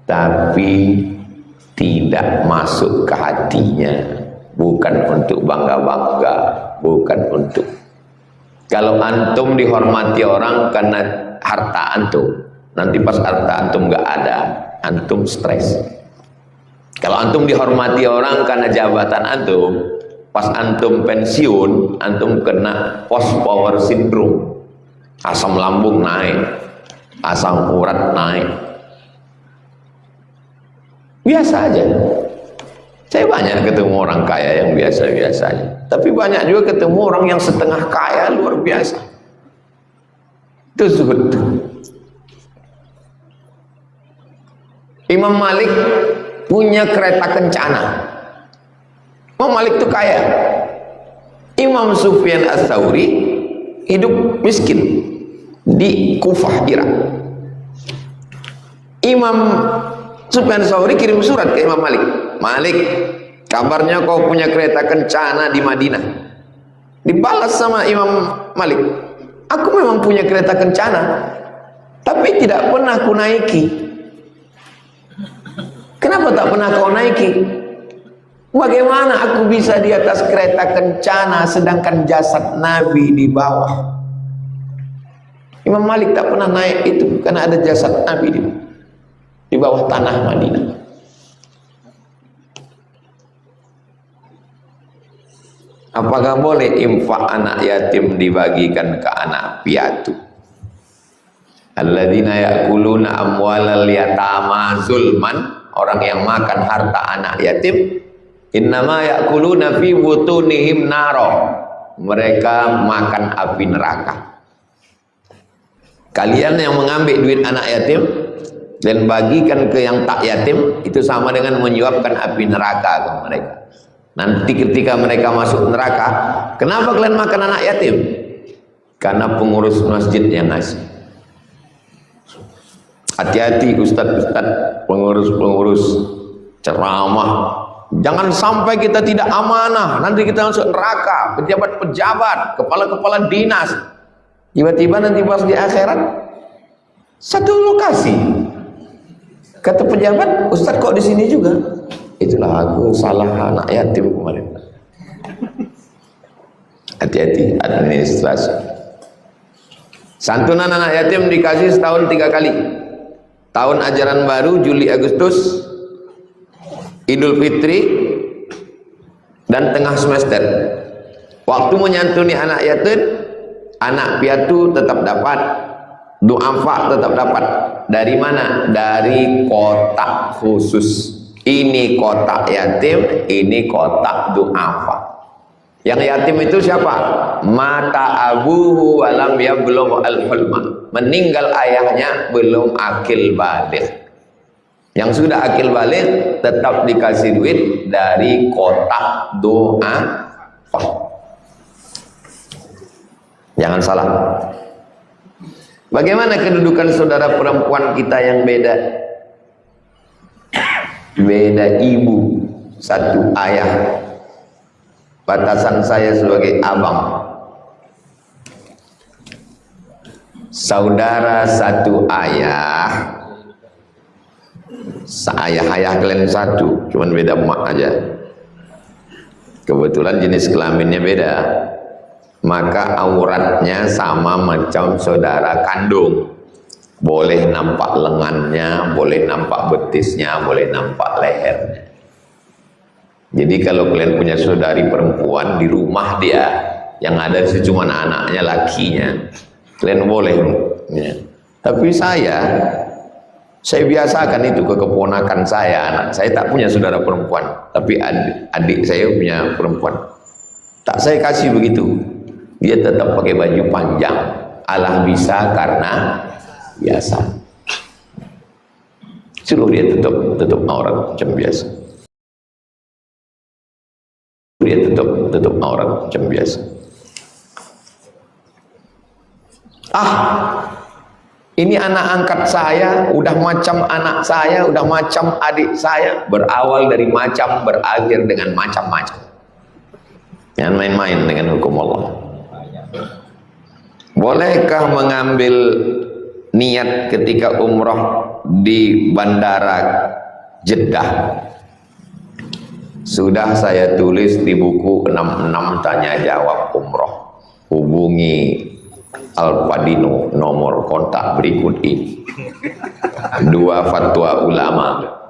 tapi tidak masuk ke hatinya, bukan untuk bangga-bangga, bukan untuk. Kalau antum dihormati orang karena harta antum, nanti pas harta antum nggak ada, antum stres. Kalau antum dihormati orang karena jabatan antum, pas antum pensiun, antum kena post power syndrome, asam lambung naik, asam urat naik. Biasa aja. Saya banyak ketemu orang kaya yang biasa-biasa aja, tapi banyak juga ketemu orang yang setengah kaya luar biasa. Itu zuhud. Imam Malik punya kereta kencana. Imam Malik itu kaya. Imam Sufyan Ats-Tsauri hidup miskin di Kufah, Irak. Imam Sufyan Ats-Tsauri kirim surat ke Imam Malik. Malik, kabarnya kau punya kereta kencana di Madinah. Dibalas sama Imam Malik, aku memang punya kereta kencana, tapi tidak pernah ku naiki. Kenapa tak pernah kau naiki? Bagaimana aku bisa di atas kereta kencana sedangkan jasad Nabi di bawah? Imam Malik tak pernah naik itu karena ada jasad Nabi di bawah tanah Madinah. Apakah boleh infak anak yatim dibagikan ke anak piatu? Alladzina ya'kuluna amwalal yatama zulman, orang yang makan harta anak yatim, innama ya'kuluna fi butunihim naro, mereka makan api neraka. Kalian yang mengambil duit anak yatim dan bagikan ke yang tak yatim, itu sama dengan menyuapkan api neraka ke mereka. Nanti ketika mereka masuk neraka, kenapa kalian makan anak yatim? Karena pengurus masjid yang ngasih. Hati-hati ustadz-ustadz, pengurus-pengurus ceramah, jangan sampai kita tidak amanah, nanti kita masuk neraka. Pejabat-pejabat, kepala-kepala dinas, tiba-tiba nanti pas di akhirat satu lokasi, kata pejabat, Ustadz kok di sini juga? Itulah aku salah anak yatim kemarin. Hati-hati administrasi. Santunan anak yatim dikasih setahun 3 kali. Tahun ajaran baru Juli Agustus, Idul Fitri, dan tengah semester. Waktu menyantuni anak yatim, anak piatu tetap dapat, du'afa tetap dapat. Dari mana? Dari kotak khusus. Ini kotak yatim, ini kotak du'afa. Yang yatim itu siapa? Mata abuhu walam yablugh al-hulma. Meninggal ayahnya belum akil baligh. Yang sudah akil baligh tetap dikasih duit dari kotak du'afa. Jangan salah. Bagaimana kedudukan saudara perempuan kita yang beda? Beda ibu, satu ayah. Batasan saya sebagai abang. Saudara satu ayah. Ayah kalian satu, cuman beda emak aja. Kebetulan jenis kelaminnya beda. Maka auratnya sama macam saudara kandung. Boleh nampak lengannya, boleh nampak betisnya, boleh nampak lehernya. Jadi kalau kalian punya saudari perempuan di rumah dia, yang ada cuma anaknya, lakinya, kalian boleh ya. Tapi saya biasakan itu ke keponakan saya. Anak saya tak punya saudara perempuan, tapi adik saya punya perempuan. Tak saya kasih begitu. Dia tetap pakai baju panjang. Allah bisa karena biasa. Suruh dia tutup aurat macam biasa. Dia tutup aurat macam biasa. Ini anak angkat saya, udah macam anak saya, udah macam adik saya. Berawal dari macam, berakhir dengan macam-macam. Jangan main-main dengan hukum Allah. Bolehkah mengambil niat ketika umroh di bandara Jeddah? Sudah saya tulis di buku 66 tanya jawab umroh. Hubungi Al-Padino, nomor kontak berikut ini. 2 fatwa ulama.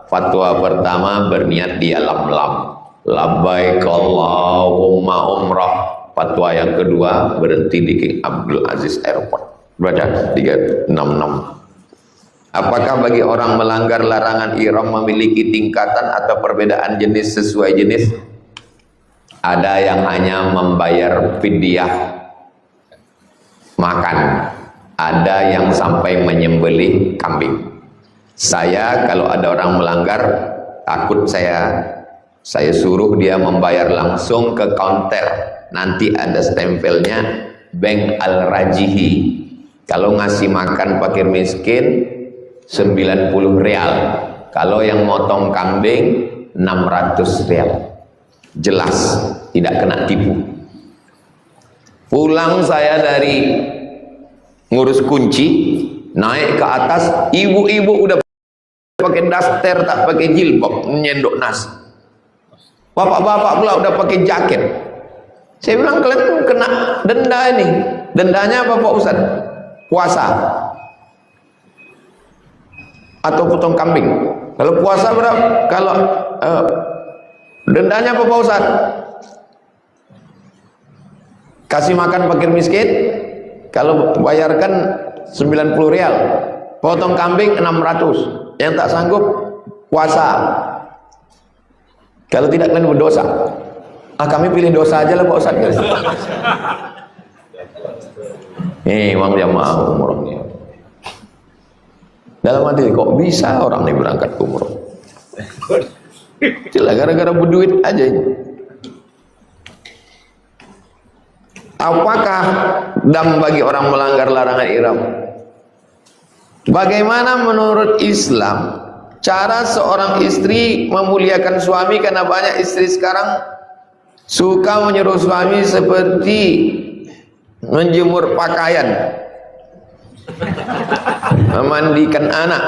Fatwa pertama, berniat di alam-lam, labbaik Allahumma umrah. Fatwa yang kedua, berhenti di King Abdul Aziz Airport. Baca 366. Apakah bagi orang melanggar larangan ihram memiliki tingkatan atau perbedaan jenis sesuai jenis? Ada yang hanya membayar fidyah makan, ada yang sampai menyembelih kambing. Saya kalau ada orang melanggar, takut saya suruh dia membayar langsung ke counter. Nanti ada stempelnya Bank Al-Rajihi. Kalau ngasih makan fakir miskin 90 rial, kalau yang motong kambing 600 rial. Jelas tidak kena tipu. Pulang saya dari ngurus kunci, naik ke atas, ibu-ibu udah pakai daster, tak pakai jilbab, nyendok nasi. Bapak-bapak pula udah pakai jaket. Saya bilang, kalian kena denda ini. Dendanya apa Pak Ustaz? Puasa atau potong kambing. Kalau puasa berapa? Kalau dendanya apa Pak Ustaz? Kasih makan fakir miskin, kalau bayarkan 90 rial, potong kambing 600. Yang tak sanggup puasa. Kalau tidak kalian berdosa. Kami pilih dosa aja lah Pak Ustaz. Imam jamaah umrohnya. Dalam hati, kok bisa orang ini berangkat umroh? Itulah gara-gara berduit aja. Apakah dam bagi orang melanggar larangan ihram? Bagaimana menurut Islam cara seorang istri memuliakan suami, karena banyak istri sekarang suka menyuruh suami seperti menjemur pakaian, memandikan anak,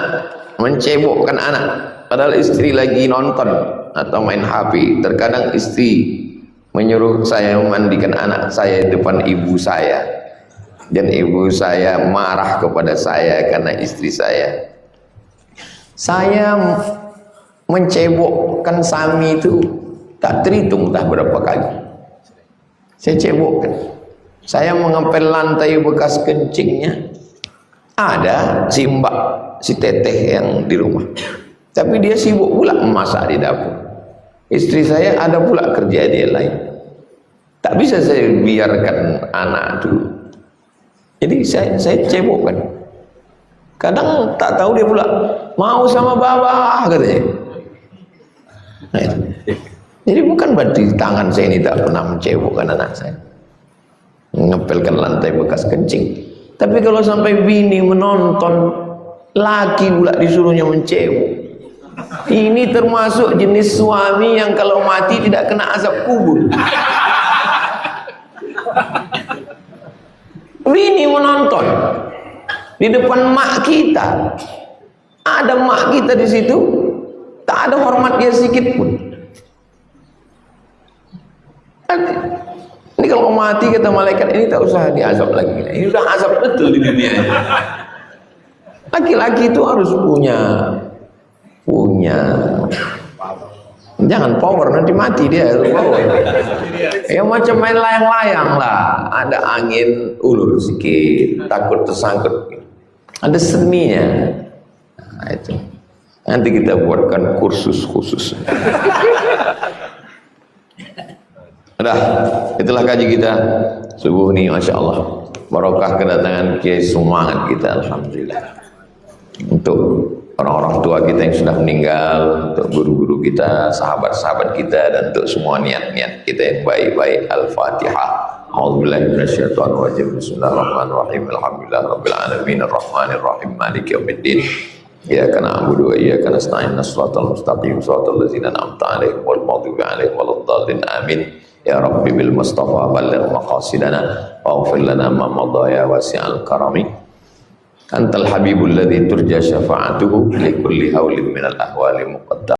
mencebokkan anak, padahal istri lagi nonton atau main HP. Terkadang istri menyuruh saya memandikan anak saya di depan ibu saya, dan ibu saya marah kepada saya karena istri saya mencebokkan Sami itu tak terhitung dah berapa kali saya cebokkan. Saya mengepel lantai bekas kencingnya, ada si mbak, si teteh yang di rumah, tapi dia sibuk pula memasak di dapur. Istri saya ada pula kerja dia lain, tak bisa saya biarkan anak dulu. Jadi saya cebokkan. Kadang tak tahu dia pula mau sama baba katanya. Nah, jadi bukan berarti tangan saya ini tak pernah mencebokkan anak saya, mengepelkan lantai bekas kencing. Tapi kalau sampai bini menonton, laki pula disuruhnya mencebok. Ini termasuk jenis suami yang kalau mati tidak kena azab kubur. Bini menonton di depan mak kita, ada mak kita di situ, tak ada hormat dia sedikit pun. Ini kalau mati kata malaikat, ini tak usah diazab lagi, ini sudah azab betul di dunia ini. Laki-laki itu harus punya jangan power, nanti mati dia. Ya macam main layang-layang lah, ada angin ulur sedikit, takut tersangkut, ada seninya. Nah, itu nanti kita buatkan kursus khusus. Udah, itulah kaji kita subuh ini, masya Allah, barokah kedatangan Kiai, semangat kita, alhamdulillah, untuk orang-orang tua kita yang sudah meninggal, untuk guru-guru kita, sahabat-sahabat kita, dan untuk semua niat-niat kita yang baik-baik. Al-Fatihah. A'udzubillahi minasyaitonir rajim. Bismillahirrahmanirrahim. Alhamdulillahirabbil alamin, arrahmanir rahim, maliki yaumiddin. Iyyaka na'budu wa iyyaka nasta'in. Shiratal mustaqim, shiratal ladzina an'amta 'alaihim ghairil maghdubi 'alaihim waladdallin. Amin. Ya Rabbi bil Mustafa balligh maqasidana waghfir lana ma madha ya wasi'al karami. Antal habibul ladzi turja syafa'atuhu li kulli haulin minal ahwali muqaddam.